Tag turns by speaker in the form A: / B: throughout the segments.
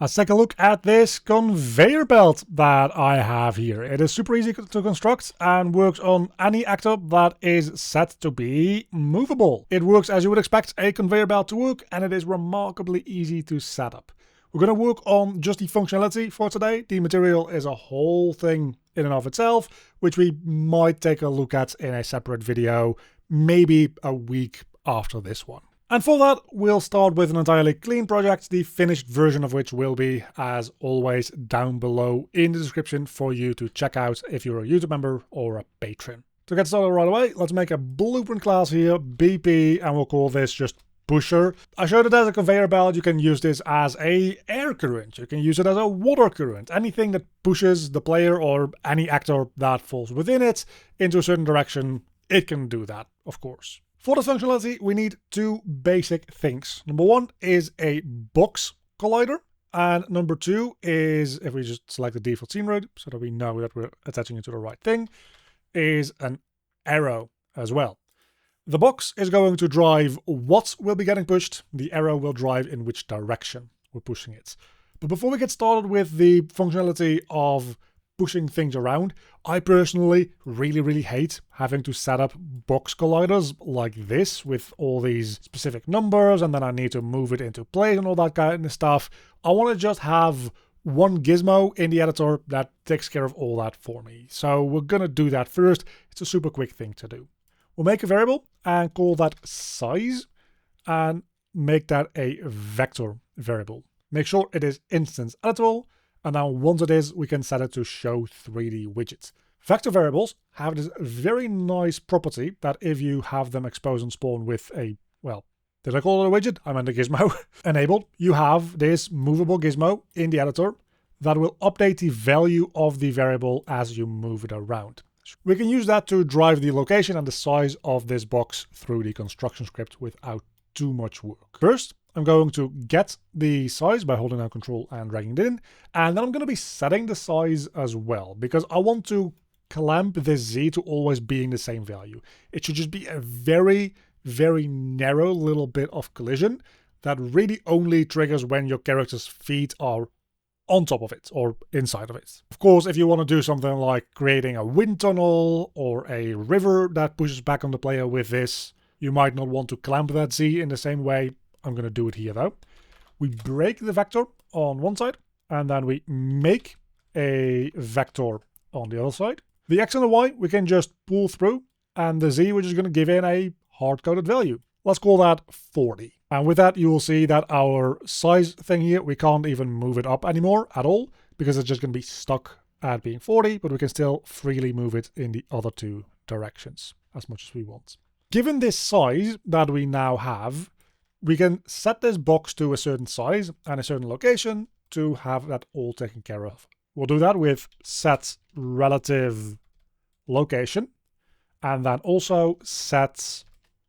A: Let's take a look at this conveyor belt that I have here. It is super easy to construct and works on any actor that is set to be movable. It works as you would expect a conveyor belt to work, and it is remarkably easy to set up. We're going to work on just the functionality for today. The material is a whole thing in and of itself, which we might take a look at in a separate video, maybe a week after this one. And for that, we'll start with an entirely clean project, the finished version of which will be, as always, down below in the description for you to check out if you're a YouTube member or a patron. To get started right away, let's make a blueprint class here, BP, and we'll call this just pusher. I showed it as a conveyor belt. You can use this as a air current. You can use it as a water current. Anything that pushes the player or any actor that falls within it into a certain direction, it can do that, of course. For the functionality, we need two basic things. Number one is a box collider, and number two is, if we just select the default scene route so that we know that we're attaching it to the right thing, is an arrow as well. The box is going to drive what will be getting pushed. The arrow will drive in which direction we're pushing it. But before we get started with the functionality of pushing things around, I personally really hate having to set up box colliders like this with all these specific numbers, and then I need to move it into place and all that kind of stuff. I want to just have one gizmo in the editor that takes care of all that for me. So we're going to do that first. It's a super quick thing to do. We'll make a variable and call that size and make that a vector variable. Make sure it is instance editable. And now once it is, we can set it to show 3D widgets. Vector variables have this very nice property that if you have them expose and spawn with a, well, did I call it a widget? I meant a gizmo. Enabled, you have this movable gizmo in the editor that will update the value of the variable as you move it around. We can use that to drive the location and the size of this box through the construction script without too much work. First, I'm going to get the size by holding down Control and dragging it in, and then I'm going to be setting the size as well, because I want to clamp this Z to always being the same value. It should just be a very narrow little bit of collision that really only triggers when your character's feet are on top of it or inside of it. Of course, if you want to do something like creating a wind tunnel or a river that pushes back on the player with this, you might not want to clamp that Z in the same way. I'm going to do it here though. We break the vector on one side, and then we make a vector on the other side. The X and the Y we can just pull through, and the Z we're just going to give in a hard-coded value. Let's call that 40. And with that, you will see that our size thing here, we can't even move it up anymore at all, because it's just going to be stuck at being 40, but we can still freely move it in the other two directions as much as we want. Given this size that we now have, we can set this box to a certain size and a certain location to have that all taken care of. We'll do that with set relative location, and then also set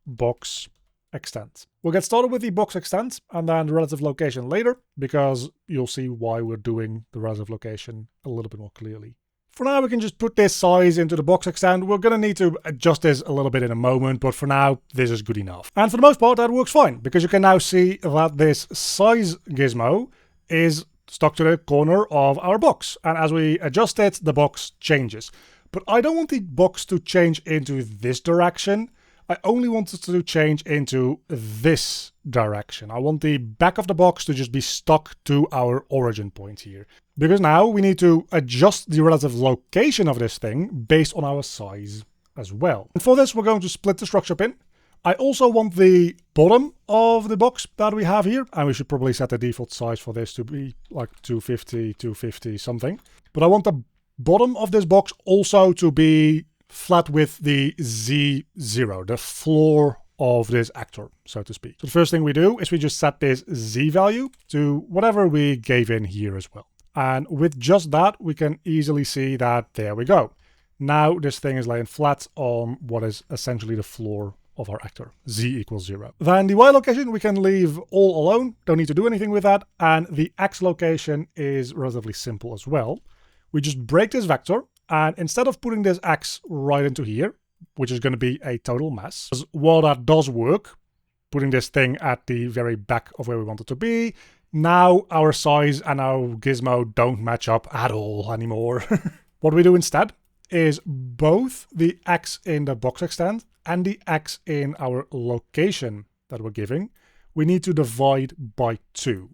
A: box extent. We'll get started with the box extent and then the relative location later, because you'll see why we're doing the relative location a little bit more clearly. For now, we can just put this size into the box extent. We're going to need to adjust this a little bit in a moment, but for now, this is good enough. And for the most part, that works fine, because you can now see that this size gizmo is stuck to the corner of our box. And as we adjust it, the box changes. But I don't want the box to change into this direction. I only want it to change into this direction. I want the back of the box to just be stuck to our origin point here. Because now we need to adjust the relative location of this thing based on our size as well. And for this, we're going to split the structure pin. I also want the bottom of the box that we have here, and we should probably set the default size for this to be like 250 something. But I want the bottom of this box also to be flat with the Z0, the floor of this actor, so to speak. So the first thing we do is we just set this Z value to whatever we gave in here as well. And with just that, we can easily see that there we go. Now this thing is laying flat on what is essentially the floor of our actor, Z equals 0. Then the Y location we can leave all alone, don't need to do anything with that. And the X location is relatively simple as well. We just break this vector, and instead of putting this X right into here, which is going to be a total mess, while that does work, putting this thing at the very back of where we want it to be, Now our size and our gizmo don't match up at all anymore. What we do instead is both the X in the box extend and the X in our location that we're giving, we need to divide by 2.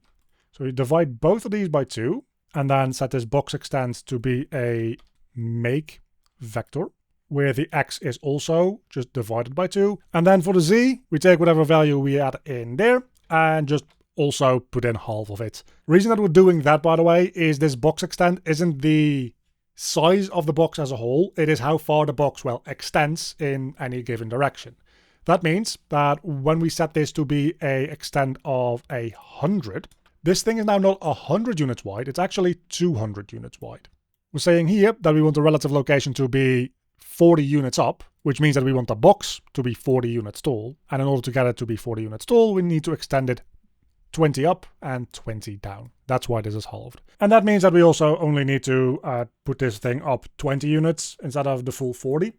A: So we divide both of these by 2 and then set this box extend to be a make vector, where the X is also just divided by 2. And then for the Z, we take whatever value we add in there and just also put in half of it. The reason that we're doing that, by the way, is this box extend isn't the size of the box as a whole, it is how far the box, well, extends in any given direction. That means that when we set this to be a extent of 100, this thing is now not 100 units wide, it's actually 200 units wide. We're saying here that we want the relative location to be 40 units up, which means that we want the box to be 40 units tall, and in order to get it to be 40 units tall, we need to extend it 20 up and 20 down. That's why this is halved. And that means that we also only need to put this thing up 20 units instead of the full 40,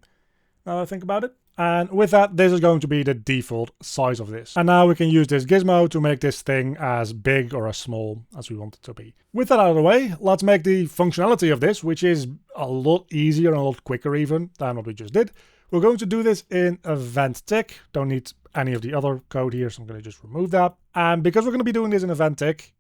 A: now that I think about it. And with that, this is going to be the default size of this. And now we can use this gizmo to make this thing as big or as small as we want it to be. With that out of the way, let's make the functionality of this, which is a lot easier and a lot quicker even than what we just did. We're going to do this in event tick. Don't need any of the other code here, so I'm going to just remove that. And because we're going to be doing this in event tick,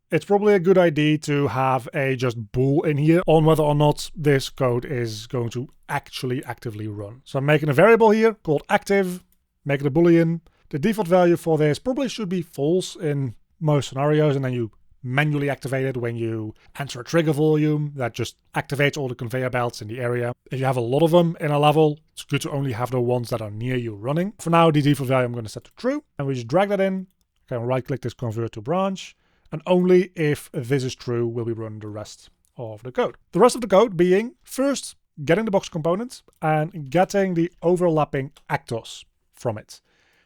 A: it's probably a good idea to have a just bool in here on whether or not this code is going to actually actively run. So I'm making a variable here called active, make it a boolean. The default value for this probably should be false in most scenarios, and then you manually activate it when you enter a trigger volume that just activates all the conveyor belts in the area. If you have a lot of them in a level, it's good to only have the ones that are near you running. For now, the default value I'm going to set to true, and we just drag that in. I can right click this convert to branch, and only if this is true will we run the rest of the code. The rest of the code being first getting the box component and getting the overlapping actors from it.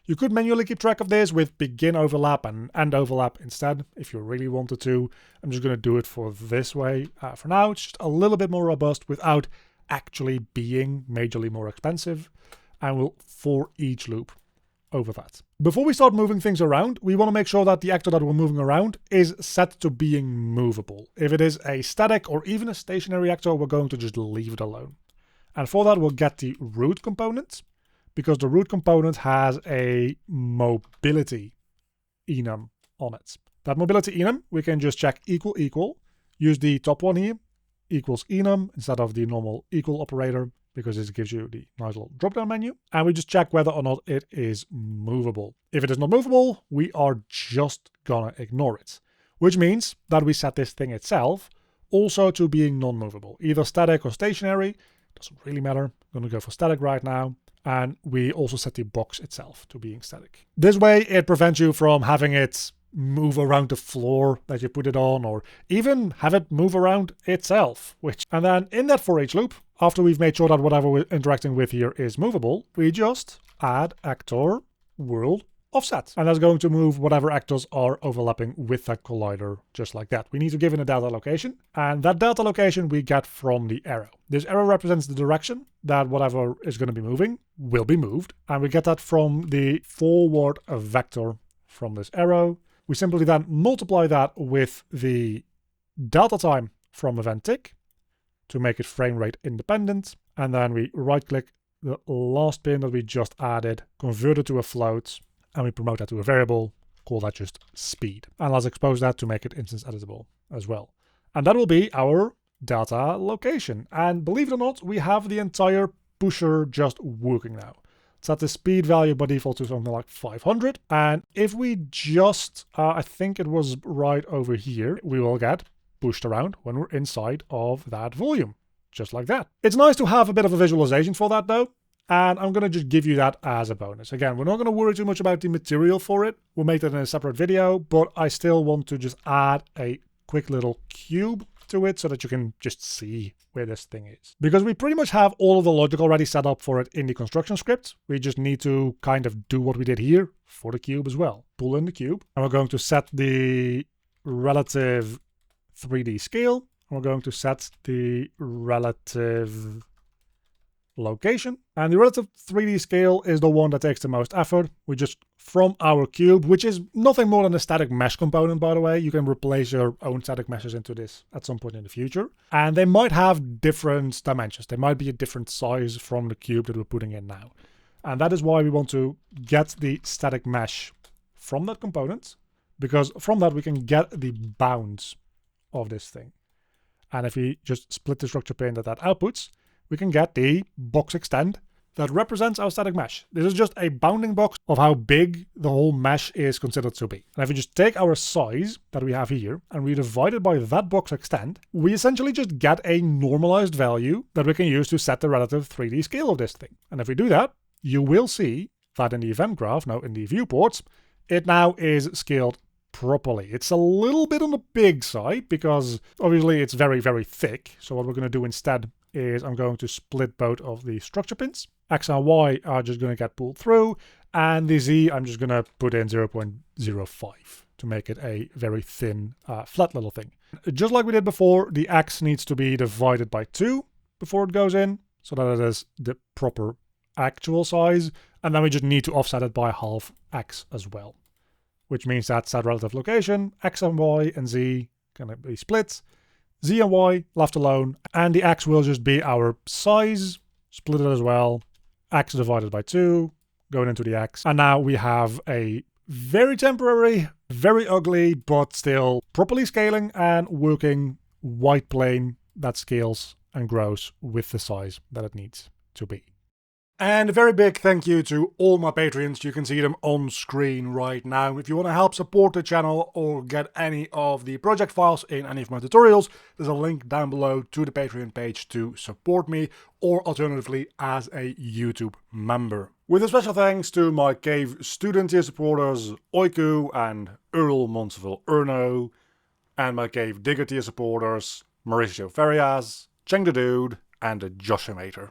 A: You could manually keep track of this with begin overlap and end overlap instead if you really wanted to. I'm just going to do it for this way. For now, it's just a little bit more robust without actually being majorly more expensive, and we'll for each loop over that. Before we start moving things around, we want to make sure that the actor that we're moving around is set to being movable. If it is a static or even a stationary actor, we're going to just leave it alone. And for that, we'll get the root component, because the root component has a mobility enum on it. That mobility enum, we can just check equal equal, use the top one here, equals enum instead of the normal equal operator, because this gives you the nice little drop-down menu. And we just check whether or not it is movable. If it is not movable, we are just gonna ignore it, which means that we set this thing itself also to being non-movable, either static or stationary, doesn't really matter. I'm gonna go for static right now. And we also set the box itself to being static. This way it prevents you from having it move around the floor that you put it on, or even have it move around itself. And then in that for each loop, after we've made sure that whatever we're interacting with here is movable, we just add actor world offset. And that's going to move whatever actors are overlapping with that collider, just like that. We need to give in a delta location, and that delta location we get from the arrow. This arrow represents the direction that whatever is going to be moving will be moved, and we get that from the forward vector from this arrow. We simply then multiply that with the delta time from event tick to make it frame rate independent, and then we right click the last pin that we just added, convert it to a float, and we promote that to a variable, call that just speed. And let's expose that to make it instance editable as well. And that will be our data location. And believe it or not, we have the entire pusher just working now. Set the speed value by default to something like 500. And if we just, I think it was right over here, we will get pushed around when we're inside of that volume, just like that. It's nice to have a bit of a visualization for that though. And I'm going to just give you that as a bonus. Again, we're not going to worry too much about the material for it. We'll make that in a separate video, but I still want to just add a quick little cube to it so that you can just see where this thing is. Because we pretty much have all of the logic already set up for it in the construction script. We just need to kind of do what we did here for the cube as well. Pull in the cube, and we're going to set the relative 3D scale. And we're going to set the relative location. And the relative 3D scale is the one that takes the most effort. We just, from our cube, which is nothing more than a static mesh component, by the way. You can replace your own static meshes into this at some point in the future. And they might have different dimensions. They might be a different size from the cube that we're putting in now. And that is why we want to get the static mesh from that component, because from that we can get the bounds of this thing. And if we just split the structure pane that outputs, we can get the box extend that represents our static mesh. This is just a bounding box of how big the whole mesh is considered to be. And if we just take our size that we have here and we divide it by that box extend, we essentially just get a normalized value that we can use to set the relative 3D scale of this thing. And if we do that, you will see that in the event graph, now in the viewports, it now is scaled properly. It's a little bit on the big side because obviously it's very, very thick. So what we're going to do instead is I'm going to split both of the structure pins. X and Y are just going to get pulled through, and the Z I'm just going to put in 0.05 to make it a very thin, flat little thing. Just like we did before, the X needs to be divided by 2 before it goes in, so that it is the proper actual size, and then we just need to offset it by half X as well, which means that set relative location, X and Y and Z can be split, Z and Y left alone, and the X will just be our size, split it as well, X divided by 2, going into the X, and now we have a very temporary, very ugly, but still properly scaling and working white plane that scales and grows with the size that it needs to be. And a very big thank you to all my Patreons. You can see them on screen right now. If you want to help support the channel or get any of the project files in any of my tutorials, there's a link down below to the Patreon page to support me, or alternatively as a YouTube member. With a special thanks to my Cave student tier supporters Oiku and Earl Monseville Erno, and my Cave Digger tier supporters Mauricio Ferias, Cheng the Dude, and Joshamator.